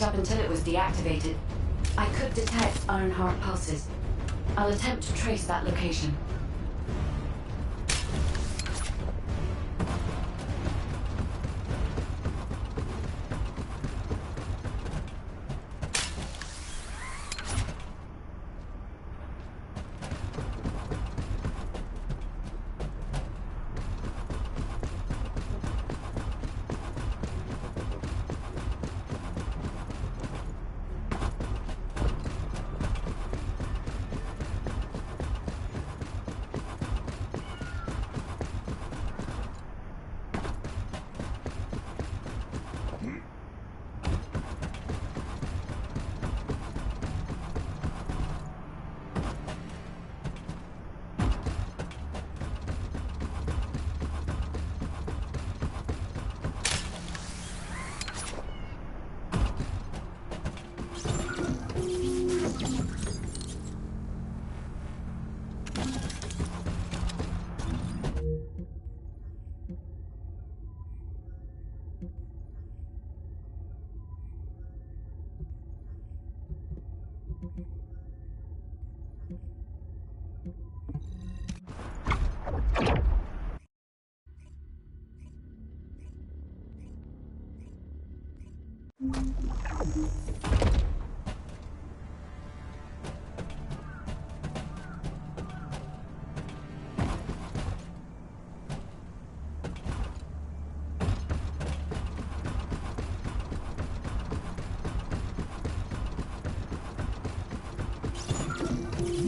Up until it was deactivated, I could detect Ironheart pulses. I'll attempt to trace that location.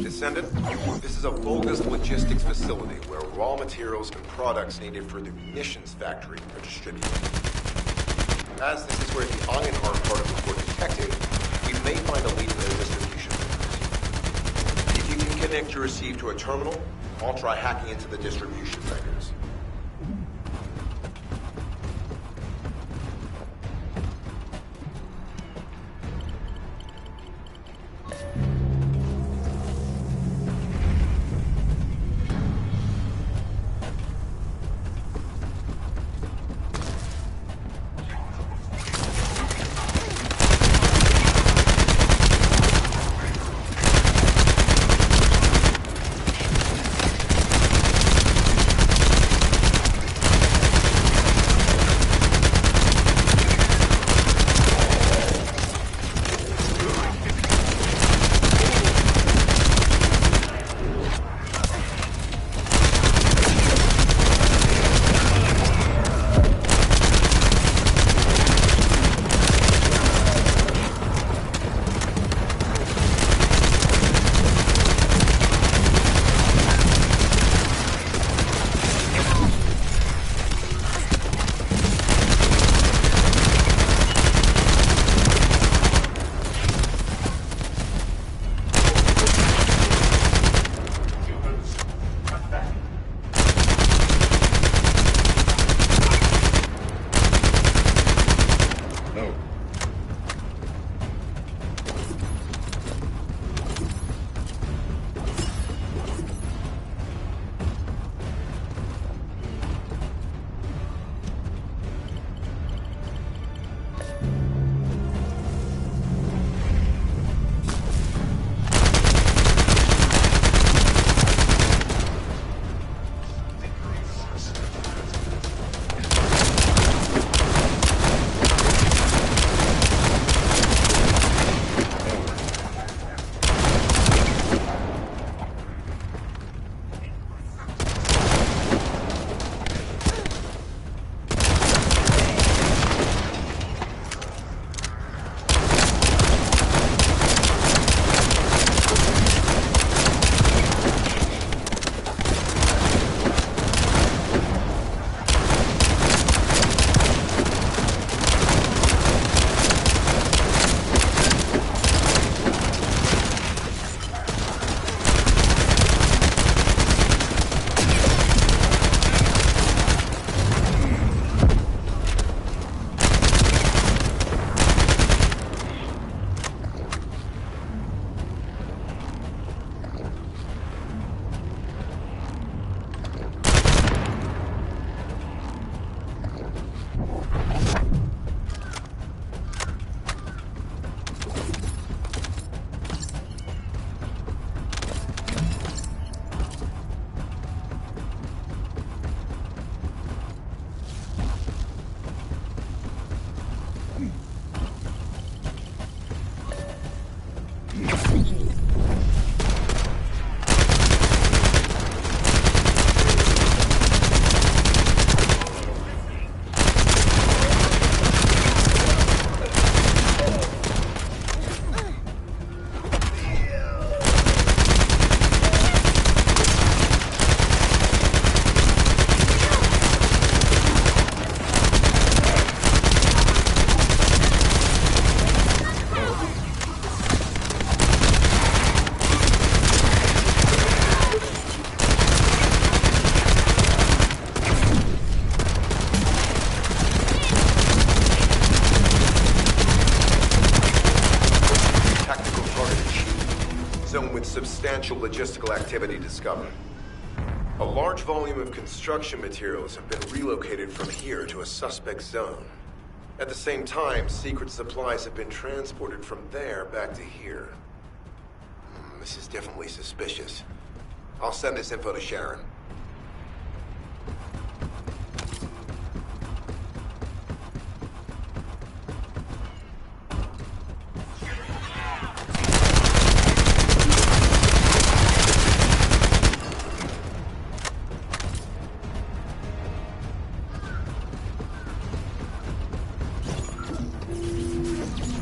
Descendant, this is a bogus logistics facility where raw materials and products needed for the munitions factory are distributed. As this is where the Ironheart particles were detected, we may find a lead in their distribution centers. If you can connect your receive to a terminal, I'll try hacking into the distribution centers. substantial logistical activity discovered. A large volume of construction materials have been relocated from here to a suspect zone. At the same time, secret supplies have been transported from there back to here. This is definitely suspicious. I'll send this info to Sharon.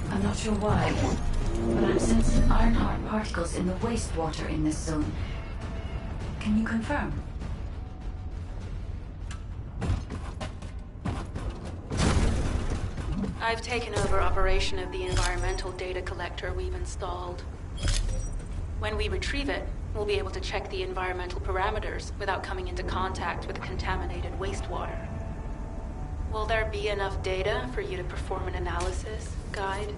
I'm not sure why, but I'm sensing Ironheart particles in the wastewater in this zone. Can you confirm? I've taken over operation of the environmental data collector we've installed. When we retrieve it, we'll be able to check the environmental parameters without coming into contact with contaminated wastewater. Will there be enough data for you to perform an analysis, Guide?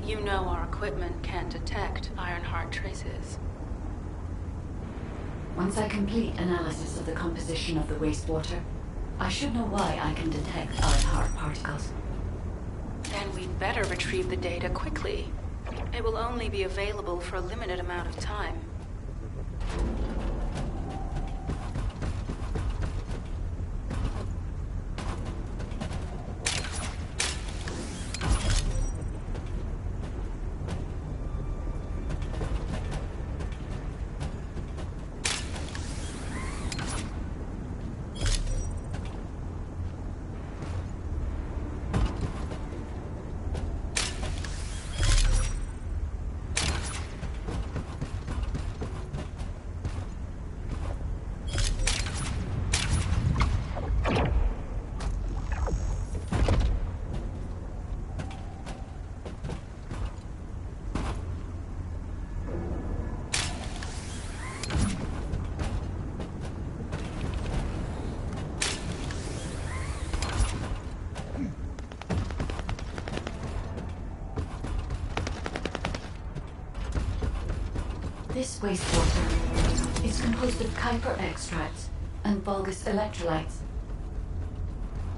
You know our equipment can detect Ironheart traces. Once I complete analysis of the composition of the wastewater, I should know why I can detect Ironheart particles. Then we'd better retrieve the data quickly. It will only be available for a limited amount of time. This wastewater is composed of Kuiper extracts and Vulgus electrolytes.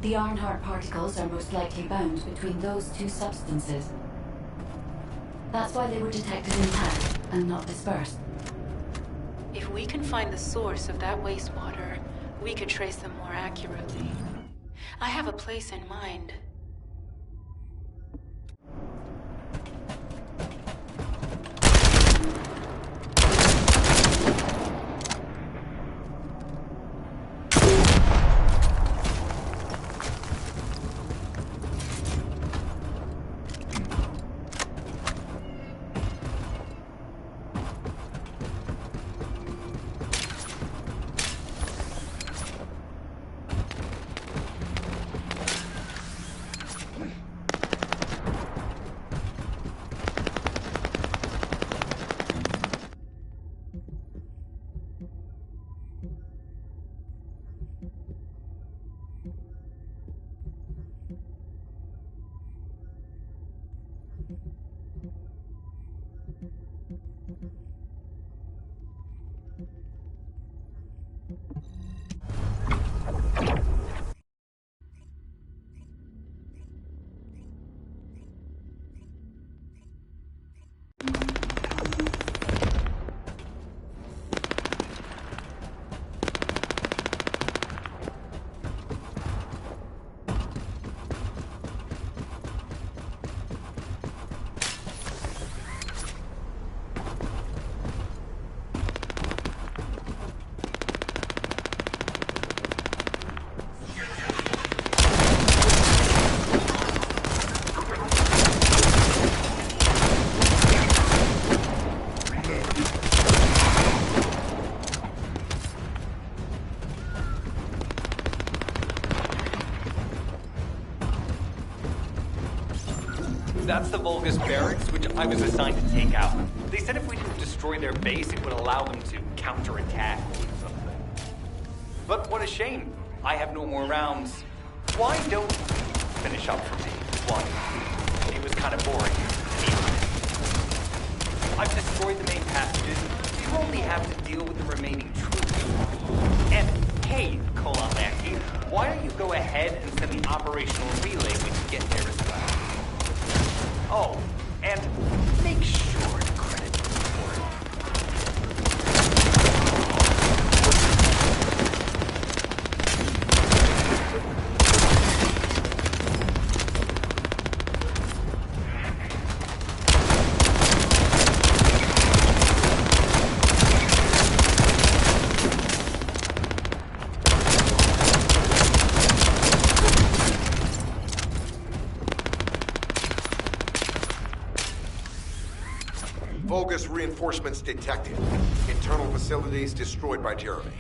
The Ironheart particles are most likely bound between those two substances. That's why they were detected intact and not dispersed. If we can find the source of that wastewater, we could trace them more accurately. I have a place in mind. That's the Vulgus barracks, which I was assigned to take out. They said if we didn't destroy their base, it would allow them to counterattack or something. But what a shame. I have no more rounds. Why don't you finish up for me? Why? It was kind of boring. I've destroyed the main passages. You only have to deal with the remaining troops. And hey, Colon Lackey, why don't you go ahead and send the operational relay when you get there as well? Oh, and make sure to credit me for it. Bogus reinforcements detected. Internal facilities destroyed by Jeremy.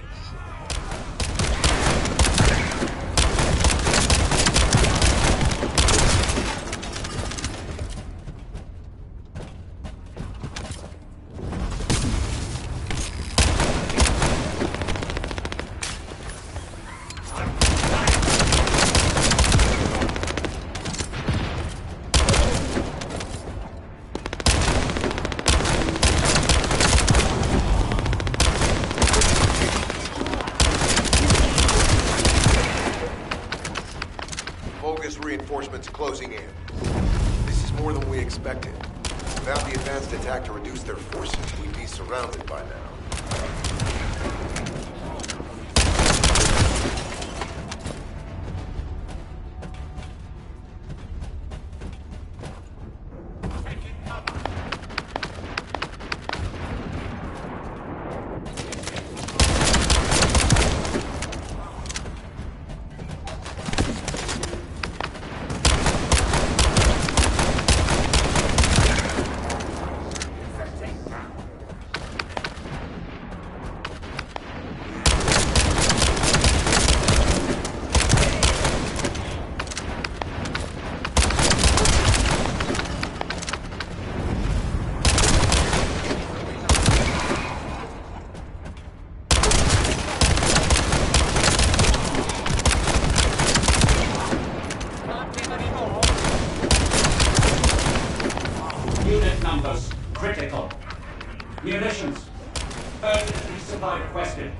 Bogus reinforcements closing in. This is more than we expected. Without the advanced attack to reduce their forces, we'd be surrounded by now. Unit numbers critical. Munitions. Urgent supply requested.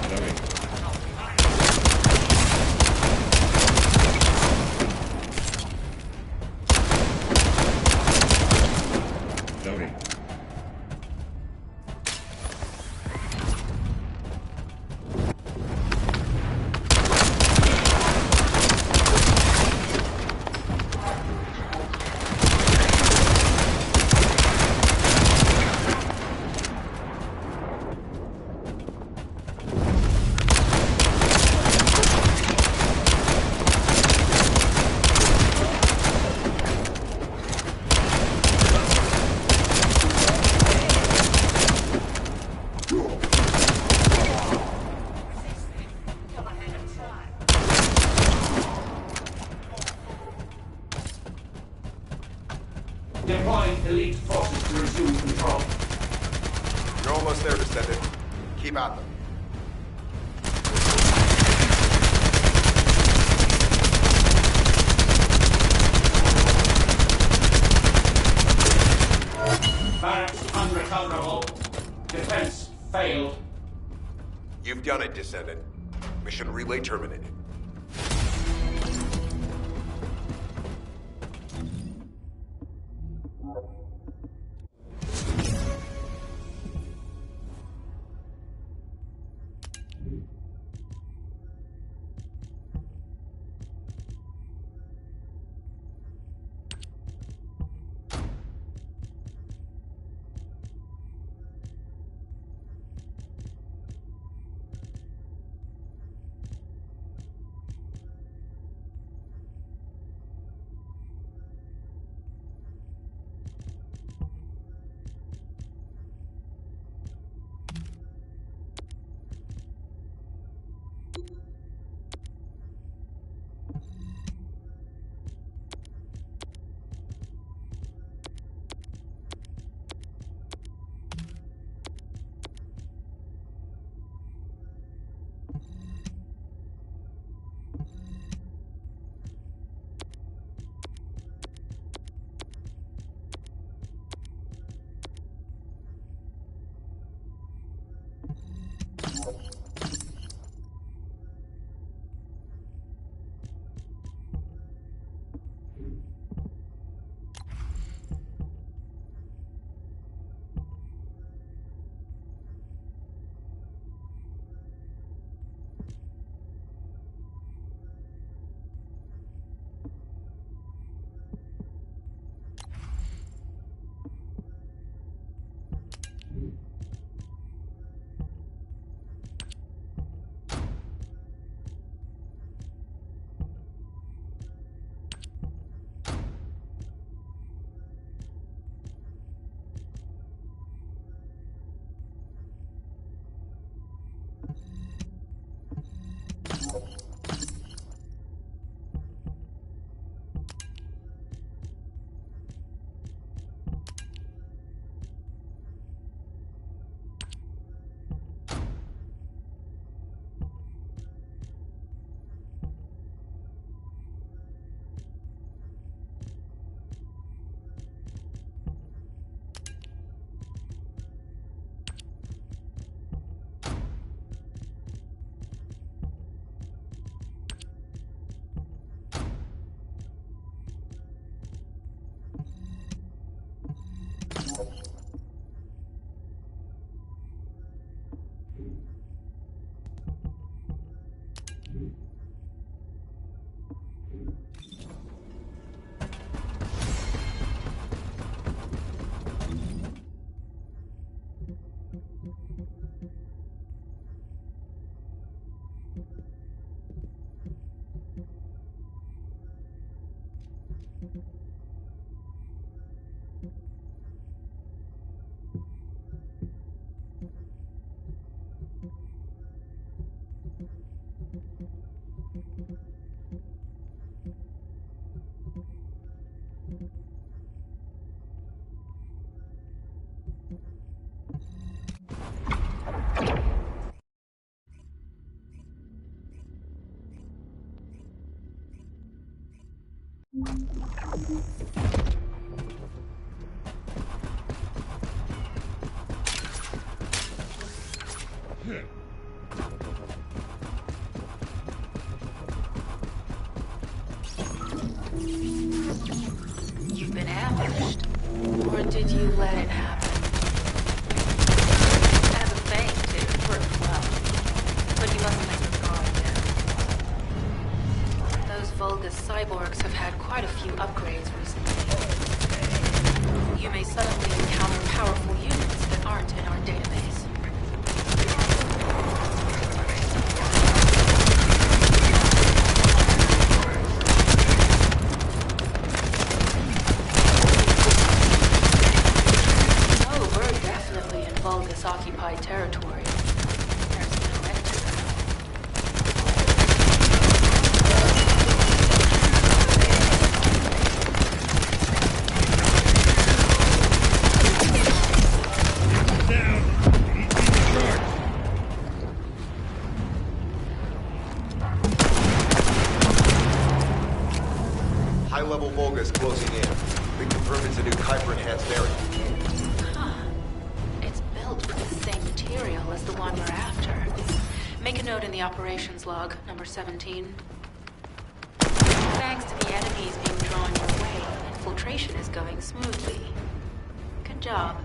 Loading. Deploying elite forces to resume control. You're almost there, Descendant. Keep at them. Barracks unrecoverable. Defense failed. You've done it, Descendant. Mission relay terminated. You've been ambushed. Or did you let it happen? As a thing, too, it worked well. But you mustn't let your guard down. Those Vulgus cyborgs have had quite a few upgrades recently. You may suddenly encounter powerful units that aren't in our database. Vulgus-occupied territory. There's no end to that. Down! Need to charge! High-level Vulgus closing in. We confirmed it's a new Kuiper-enhanced variant. Material as the one we're after. Make a note in the operations log, number 17. Thanks to the enemies being drawn your way, infiltration is going smoothly. Good job.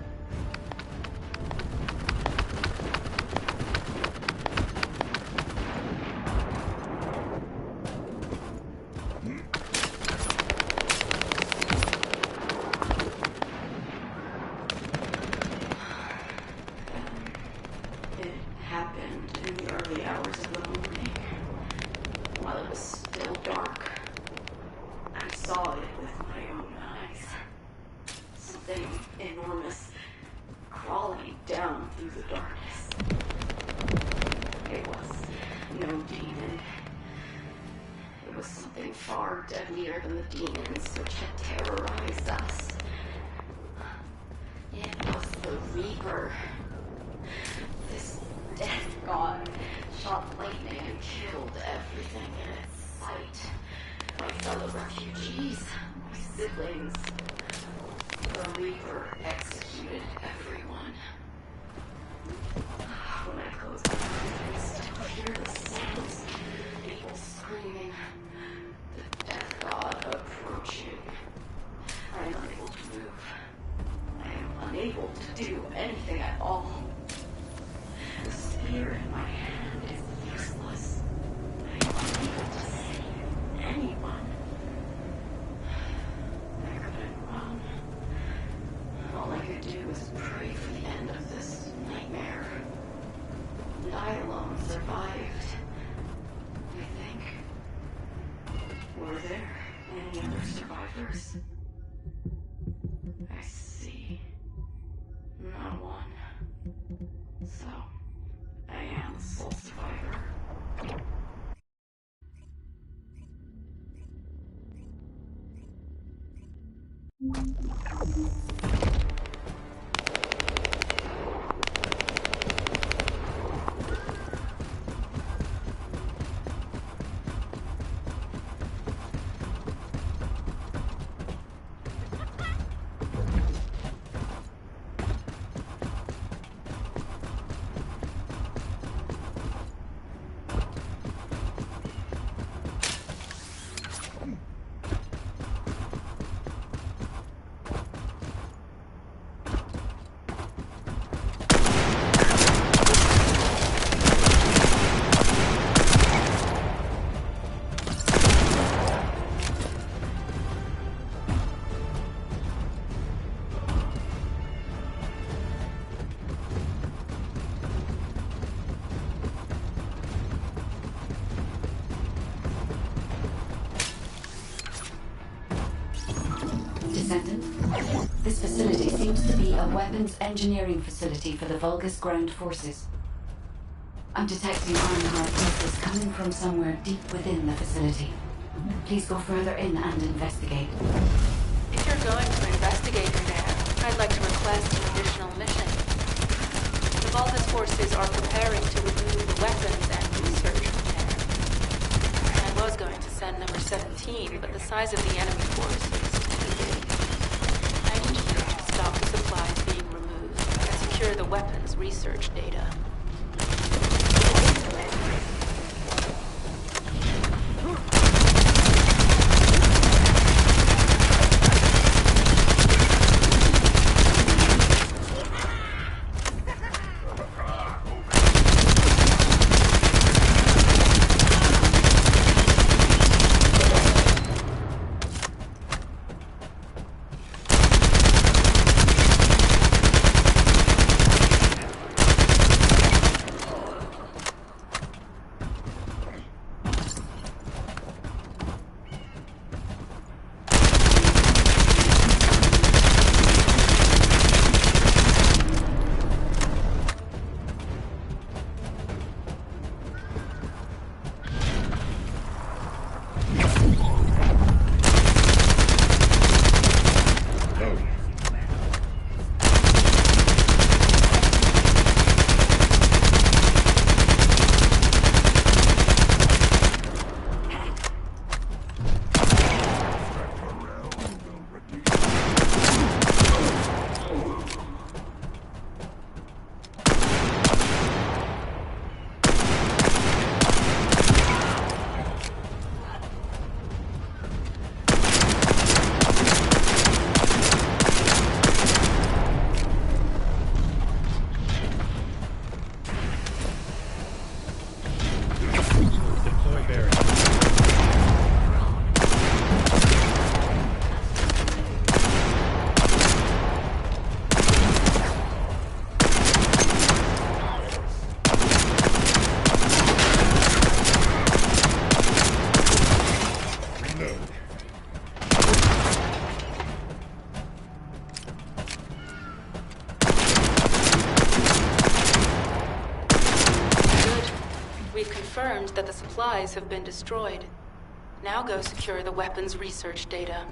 Far deadlier than the demons which had terrorized us. It was the Reaper. This death god shot lightning and killed everything in its sight. My fellow refugees, my siblings. The Reaper executed everyone. When I close my eyes, I still hear the sounds. People screaming. Death god approaching. I am unable to move. I am unable to do anything at all. The spear in my hand is useless. I am unable to see anyone. I couldn't run. All I could do was pray for the end of this nightmare. And I alone survived. I think. Were there any other survivors? I see. Not one. So, I am the sole survivor. Descendant. This facility seems to be a weapons engineering facility for the Vulgus ground forces. I'm detecting Ironheart pulses coming from somewhere deep within the facility. Please go further in and investigate. If you're going to investigate in there, I'd like to request an additional mission. The Vulgus forces are preparing to remove the weapons and research from there. I was going to send number 17, but the size of the enemy force is too big. I need you to stop the supplies being removed and secure the weapons research data. That the supplies have been destroyed. Now go secure the weapons research data.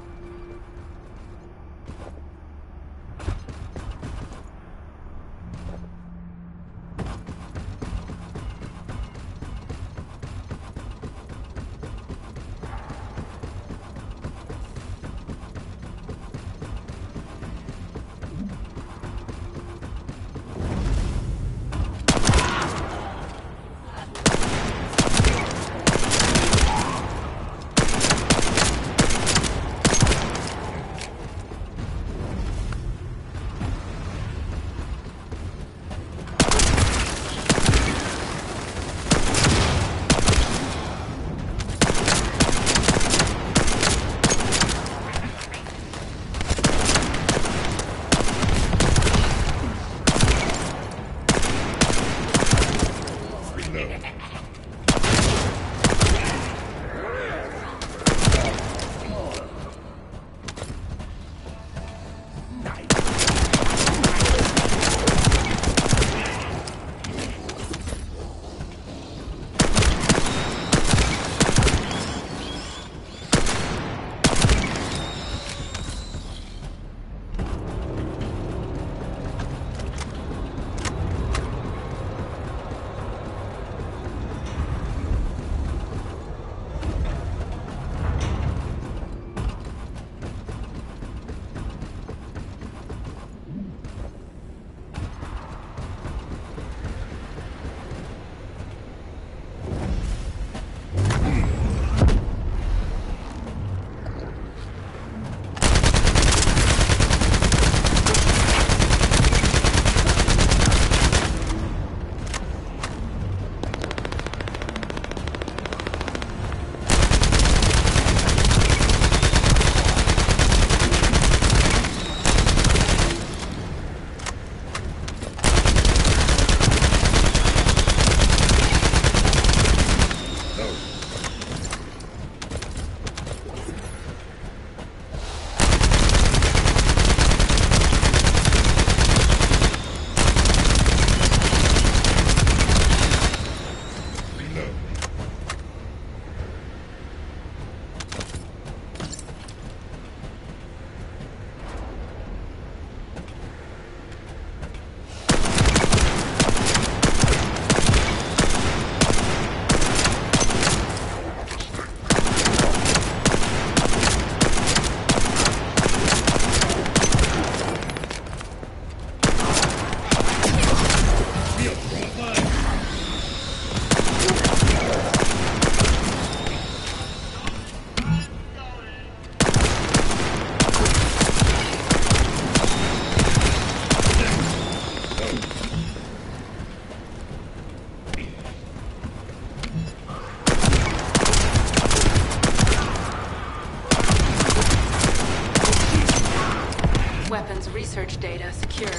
research data secured.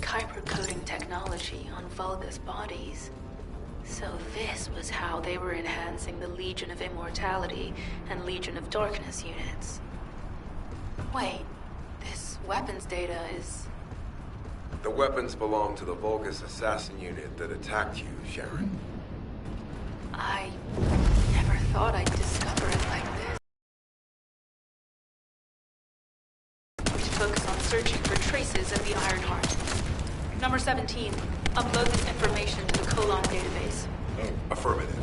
Kuiper coding technology on Vulgus bodies. So this was how they were enhancing the Legion of Immortality and Legion of Darkness units. Wait, this weapons data is... The weapons belong to the Vulgus assassin unit that attacked you, Sharon. I never thought I'd discover it like this. We should focus on searching for traces of the Ironheart. Number 17, upload this information to the Colon database. Affirmative.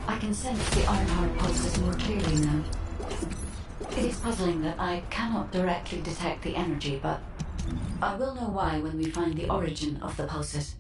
I can sense the Ironheart pulses more clearly now. It is puzzling that I cannot directly detect the energy, but I will know why when we find the origin of the pulses.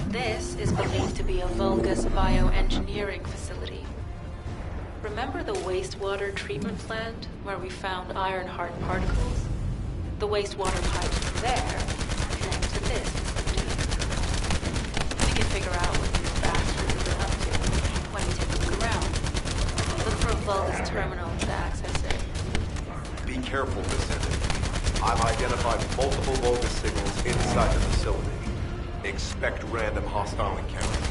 This is believed to be a Vulgus bioengineering facility. Remember the wastewater treatment plant where we found Ironheart particles? The wastewater pipes from there connect to this. We can figure out what these bastards have been up to when we take a look around. Look for a Vulgus terminal to access it. Be careful, Descendant. I've identified multiple Vulgus signals inside the facility. Expect random hostile encounters.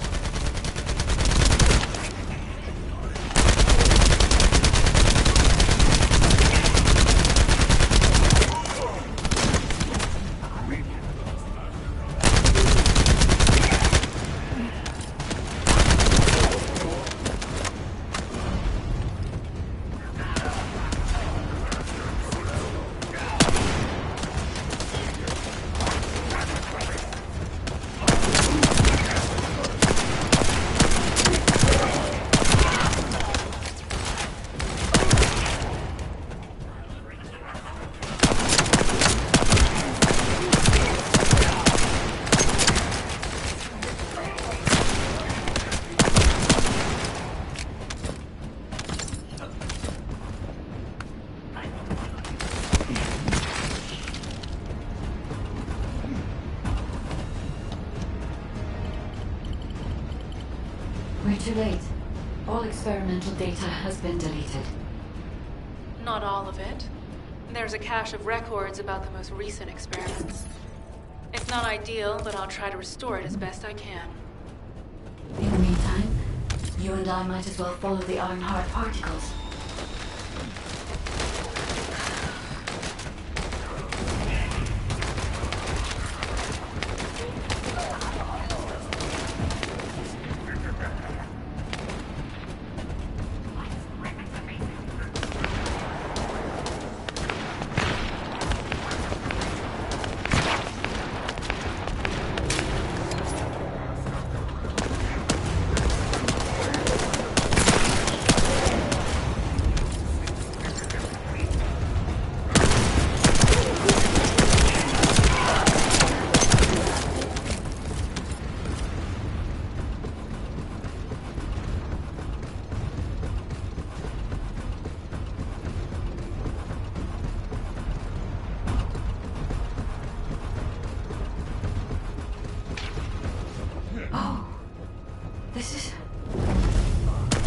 We're too late. All experimental data has been deleted. Not all of it. There's a cache of records about the most recent experiments. It's not ideal, but I'll try to restore it as best I can. In the meantime, you and I might as well follow the Ironheart particles.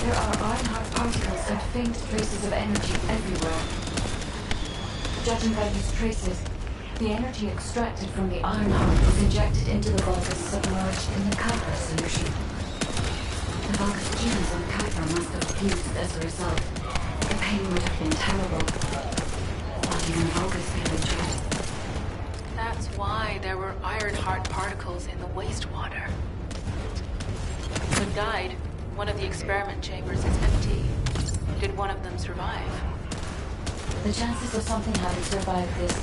There are Ironheart particles and faint traces of energy everywhere. Judging by these traces, the energy extracted from the Ironheart was injected into the Vulgus submerged in the Kuiper solution. The Vulgus genes on Kuiper must have fused as a result. The pain would have been terrible. Not even Vulgus could have endured it. That's why there were Ironheart particles in the wastewater. The guide, one of the experiment chambers, is empty. Did one of them survive? The chances of something having survived this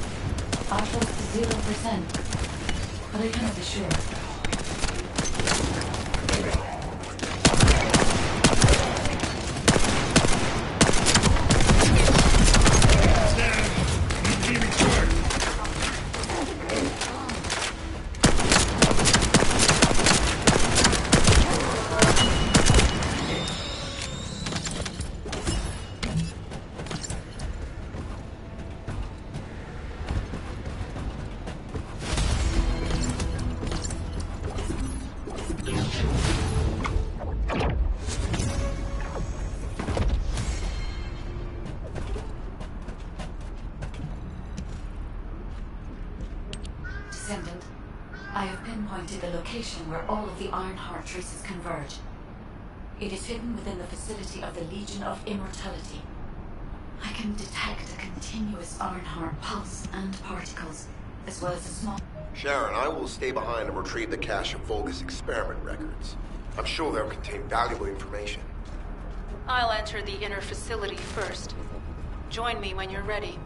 are close to 0%, but I cannot be sure. Descendant, I have pinpointed the location where all of the Ironheart traces converge. It is hidden within the facility of the Legion of Immortality. I can detect a continuous Ironheart pulse and particles, as well as a small... Sharon, I will stay behind and retrieve the cache of Vulgus experiment records. I'm sure they'll contain valuable information. I'll enter the inner facility first. Join me when you're ready.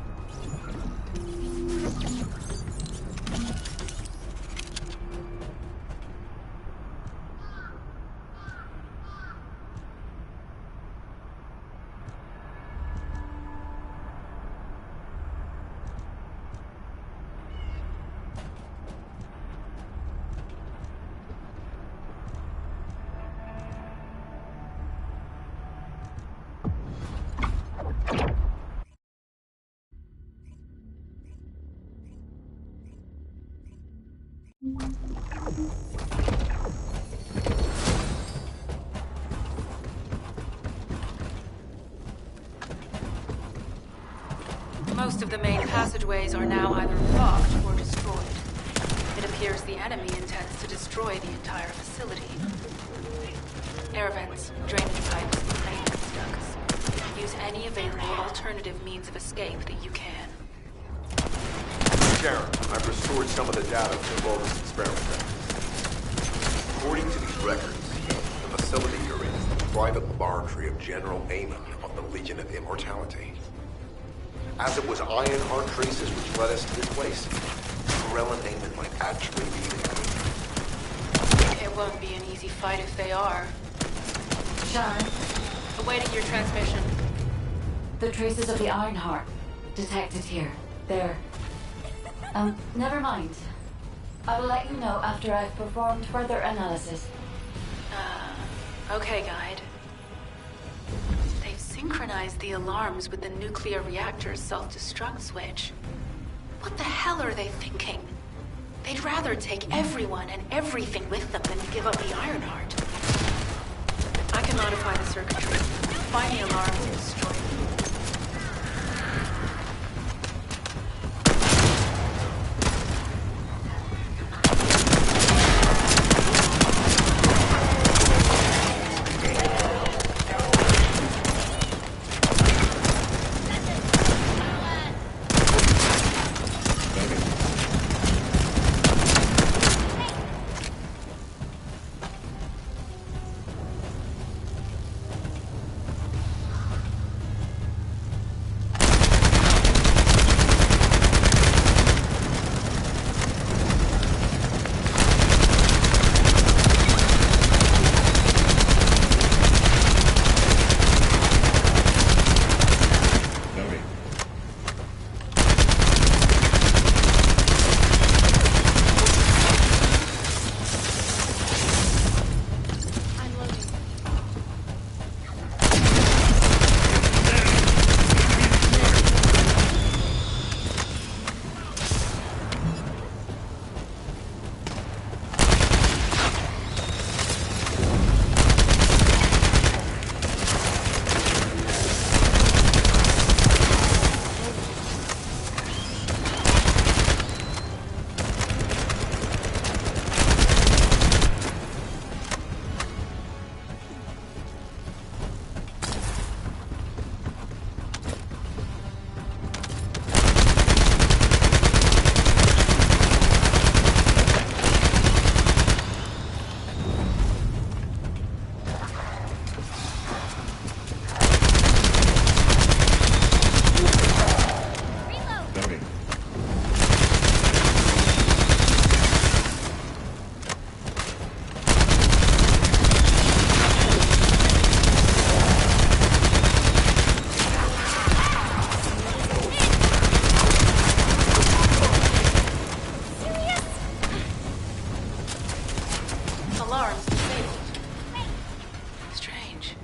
Most of the main passageways are now either blocked or destroyed. It appears the enemy intends to destroy the entire facility. Air vents, drainage pipes, maintenance ducts. Use any available alternative means of escape that you can. Sharon, I've restored some of the data from the Vulgus experiment. According to these records, the facility you're in is the private laboratory of General Amon of the Legion of Immortality. As it was Ironheart traces which led us to this place, Corell and Amon might actually be there. It won't be an easy fight if they are. Sharon, Awaiting your transmission. the traces of the Ironheart detected here. There. Never mind. I will let you know after I've performed further analysis. Okay, Guide. They've synchronized the alarms with the nuclear reactor's self-destruct switch. What the hell are they thinking? They'd rather take everyone and everything with them than give up the Ironheart. I can modify the circuitry, find the alarms and destroy them. Alarms disabled. Strange.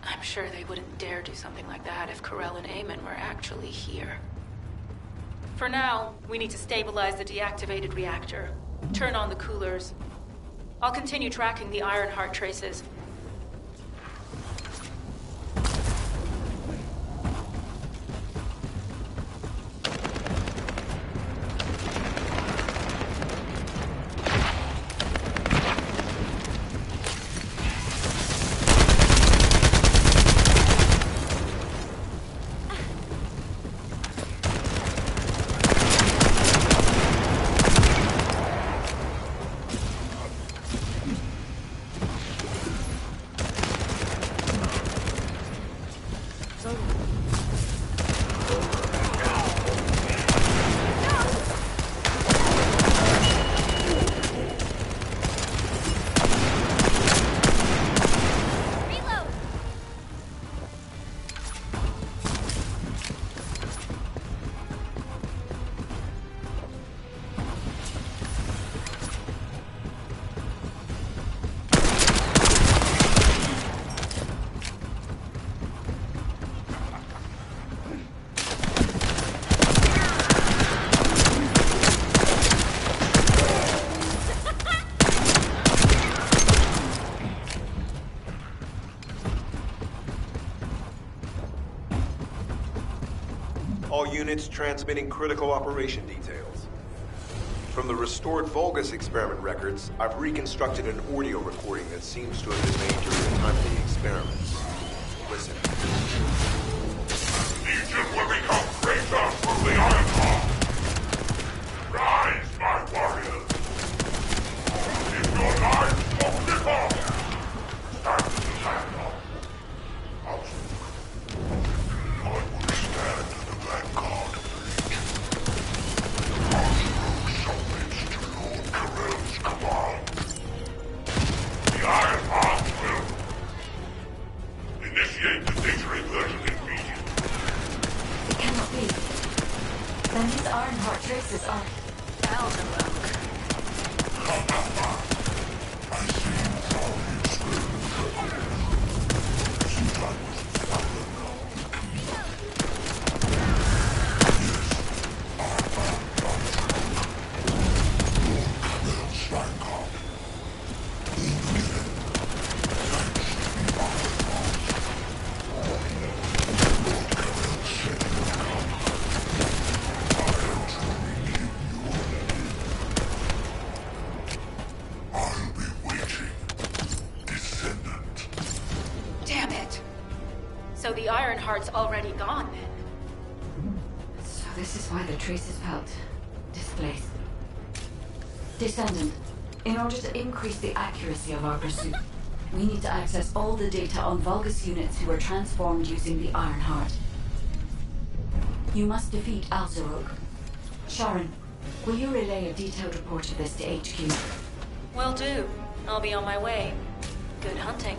I'm sure they wouldn't dare do something like that if Corell and Amon were actually here. For now, we need to stabilize the deactivated reactor. Turn on the coolers. I'll continue tracking the Ironheart traces. All units transmitting critical operation details. From the restored Vulgus experiment records, I've reconstructed an audio recording that seems to have been made during the time of the experiments. Listen. Legion will become greater from the Iron Heart. Rise, my warriors. If your lives walk before me, stand to stand up. I will stand at the vanguard of the Legion. The Conqueror submits to Lord Karel's command. The Iron Heart will initiate the data inversion immediately. It cannot be. Then these Ironheart traces are... Beelzebub. I'll be waiting. Descendant. Damn it! So the Ironheart's already gone then? So this is why the traces felt displaced. Descendant, in order to increase the accuracy of our pursuit, we need to access all the data on Vulgus units who were transformed using the Ironheart. You must defeat Alzarok. Sharon, will you relay a detailed report of this to HQ? Will do. I'll be on my way. Good hunting.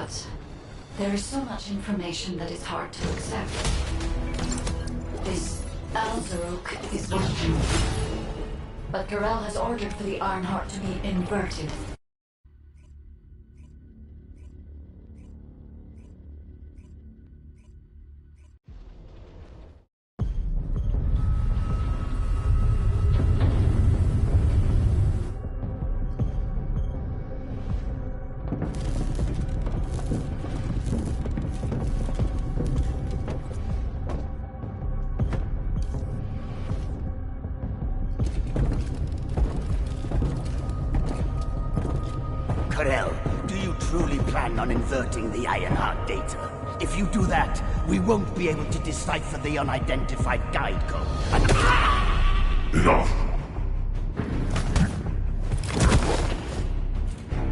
but there is so much information that is hard to accept. This Alzarok is working, but Corel has ordered for the Ironheart to be inverted. Corel, do you truly plan on inverting the Ironheart data? If you do that, we won't be able to decipher the unidentified guide code. Enough!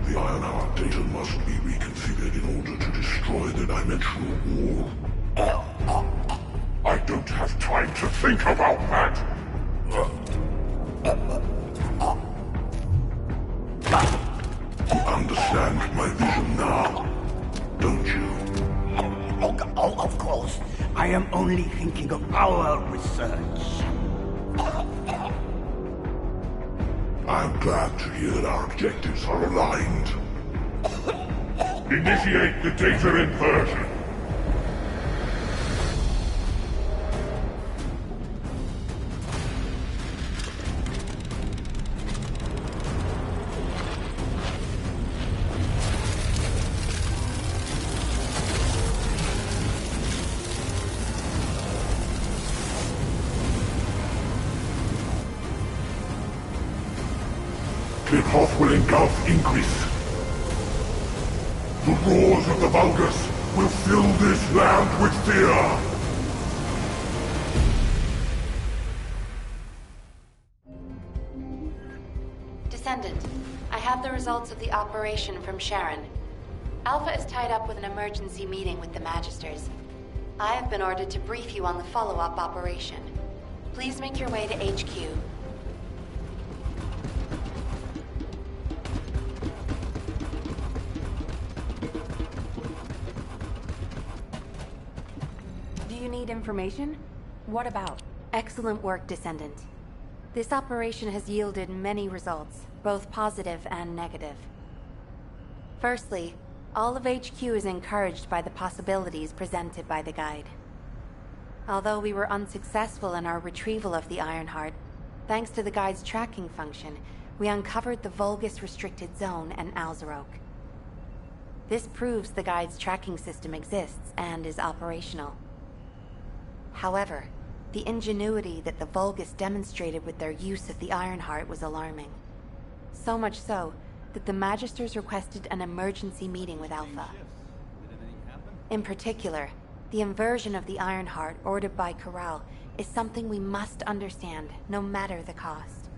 The Ironheart data must be reconfigured in order to destroy the dimensional wall. I don't have time to think about that! You understand my vision now, don't you? Oh, of course. I am only thinking of our research. I'm glad to hear that our objectives are aligned. Initiate the data inversion. Cliff will engulf Increase. The roars of the Vulgus will fill this land with fear. Descendant, I have the results of the operation from Sharon. Alpha is tied up with an emergency meeting with the Magisters. I have been ordered to brief you on the follow-up operation. Please make your way to HQ. Do you need information? What about? Excellent work, Descendant. This operation has yielded many results, both positive and negative. Firstly, all of HQ is encouraged by the possibilities presented by the guide. Although we were unsuccessful in our retrieval of the Ironheart, thanks to the guide's tracking function, we uncovered the Vulgus restricted zone and Alzarok. This proves the guide's tracking system exists and is operational. However, the ingenuity that the Vulgus demonstrated with their use of the Ironheart was alarming. So much so, that the Magisters requested an emergency meeting with Alpha. In particular, the inversion of the Ironheart ordered by Corel is something we must understand, no matter the cost.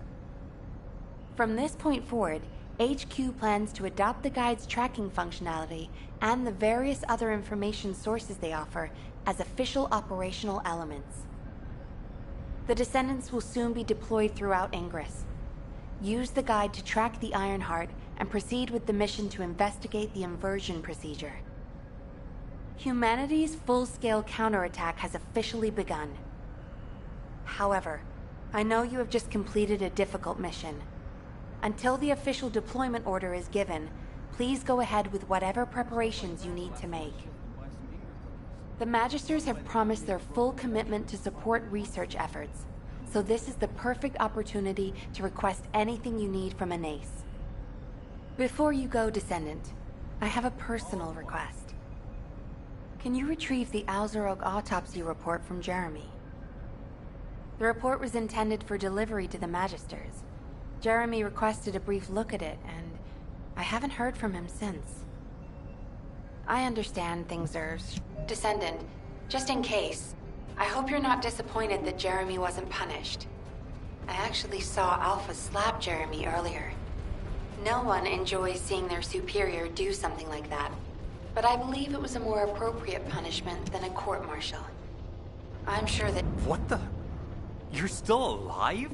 From this point forward, HQ plans to adopt the Guide's tracking functionality and the various other information sources they offer as official operational elements. The Descendants will soon be deployed throughout Ingress. Use the Guide to track the Ironheart and proceed with the mission to investigate the inversion procedure. Humanity's full-scale counterattack has officially begun. However, I know you have just completed a difficult mission. Until the official deployment order is given, please go ahead with whatever preparations you need to make. The Magisters have promised their full commitment to support research efforts, so this is the perfect opportunity to request anything you need from Anais. Before you go, Descendant, I have a personal request. Can you retrieve the Alzarok autopsy report from Jeremy? The report was intended for delivery to the Magisters. Jeremy requested a brief look at it, and I haven't heard from him since. I understand things are... Descendant, just in case, I hope you're not disappointed that Jeremy wasn't punished. I actually saw Alpha slap Jeremy earlier. No one enjoys seeing their superior do something like that, but I believe it was a more appropriate punishment than a court-martial. I'm sure that... What the? You're still alive?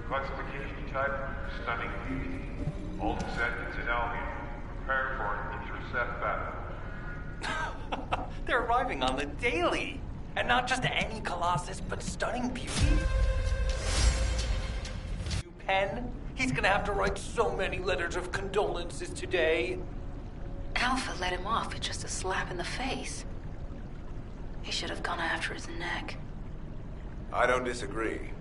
Classification type, stunning beauty. All descendants in Albion. Prepare for an intercept battle. They're arriving on the daily. And not just any Colossus, but stunning beauty? You Pen? He's gonna have to write so many letters of condolences today. Alpha let him off with just a slap in the face. He should have gone after his neck. I don't disagree.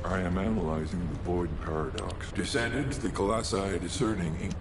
I am analyzing the Void Paradox. Descendants, the Colossi discerning.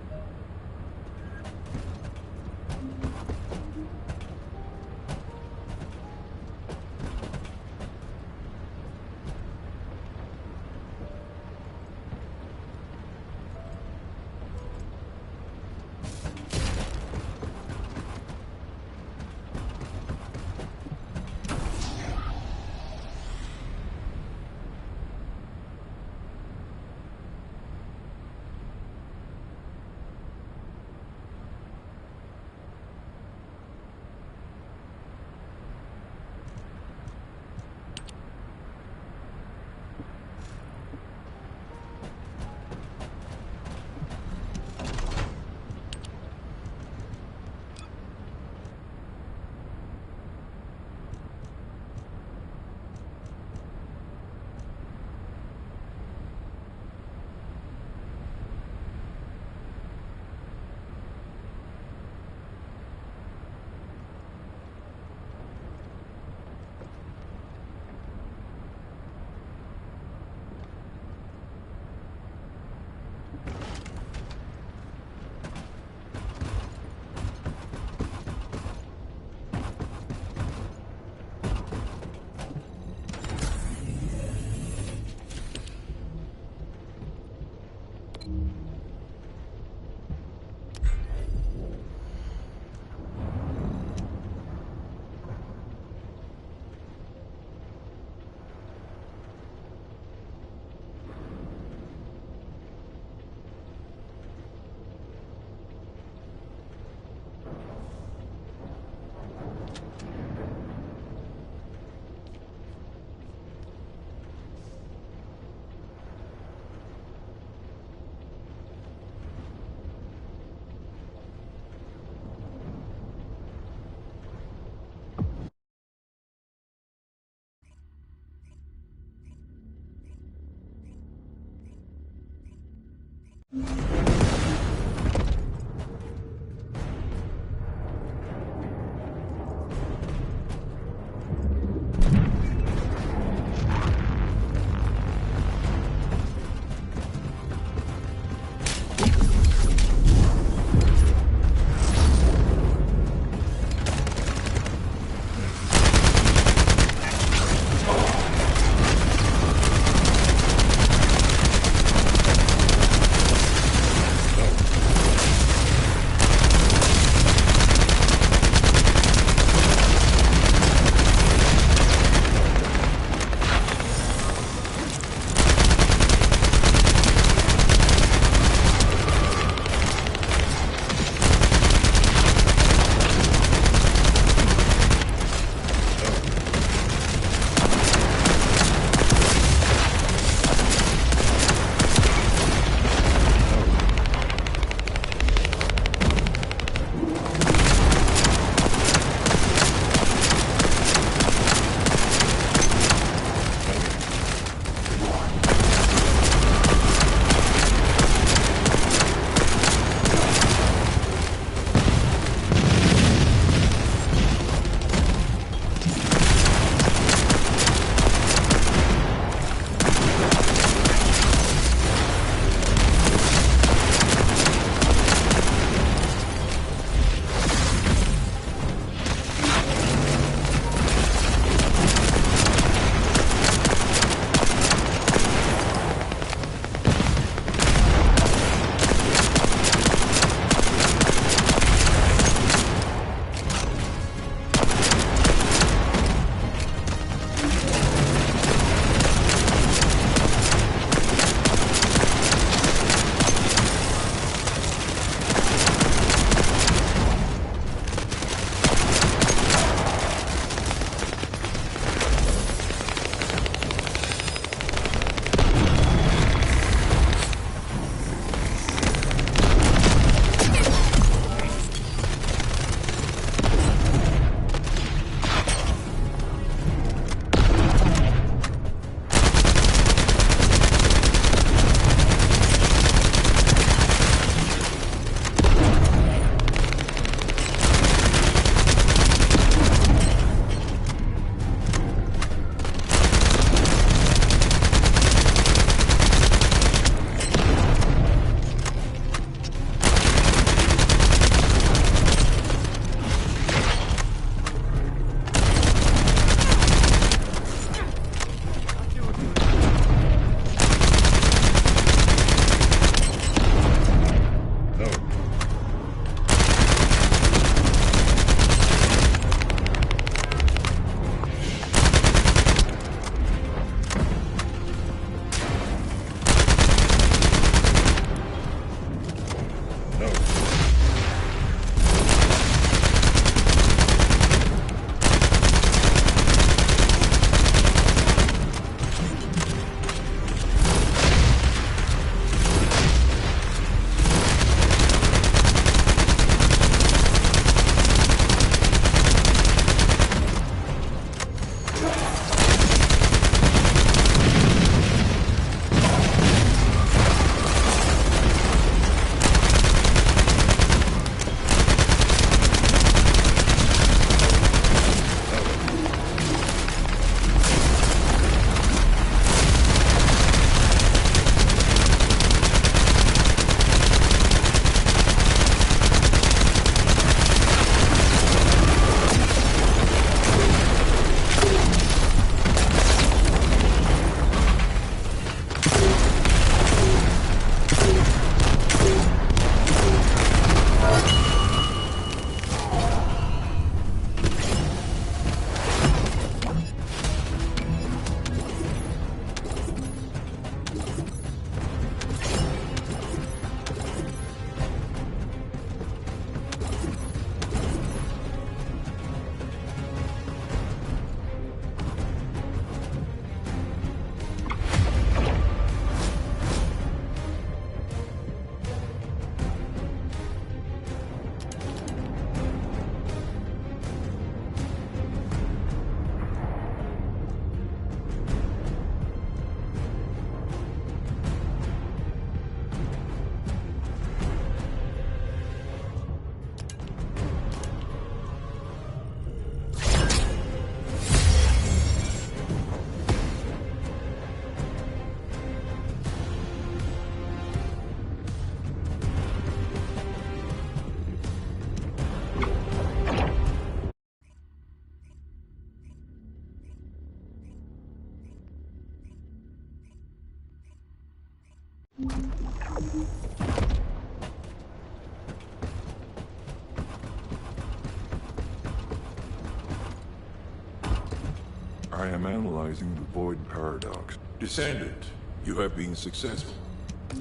I am analyzing the void paradox. Descendant, you have been successful.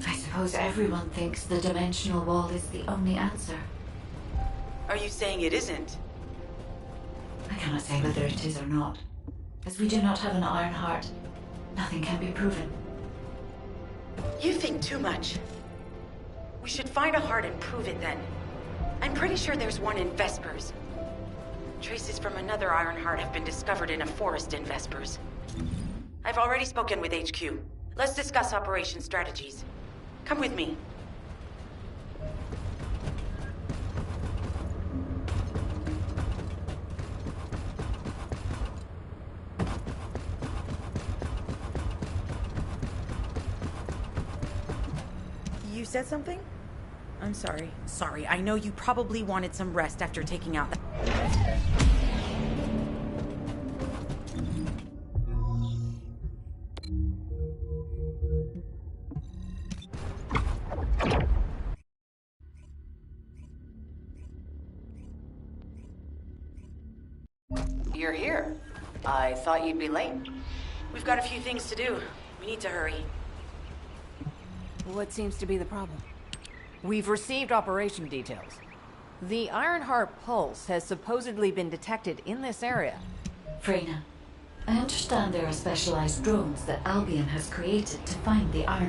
I suppose everyone thinks the dimensional wall is the only answer. Are you saying it isn't? I cannot say whether it is or not. As we do not have an iron heart, nothing can be proven. You think too much. We should find a heart and prove it then. I'm pretty sure there's one in Vespers. Traces from another iron heart have been discovered in a forest in Vespers. I've already spoken with HQ. Let's discuss operation strategies. Come with me. You said something? I'm sorry. Sorry, I know you probably wanted some rest after taking out that. You're here. I thought you'd be late. We've got a few things to do. We need to hurry. What seems to be the problem? We've received operation details. The Ironheart pulse has supposedly been detected in this area. Freyna, I understand there are specialized drones that Albion has created to find the iron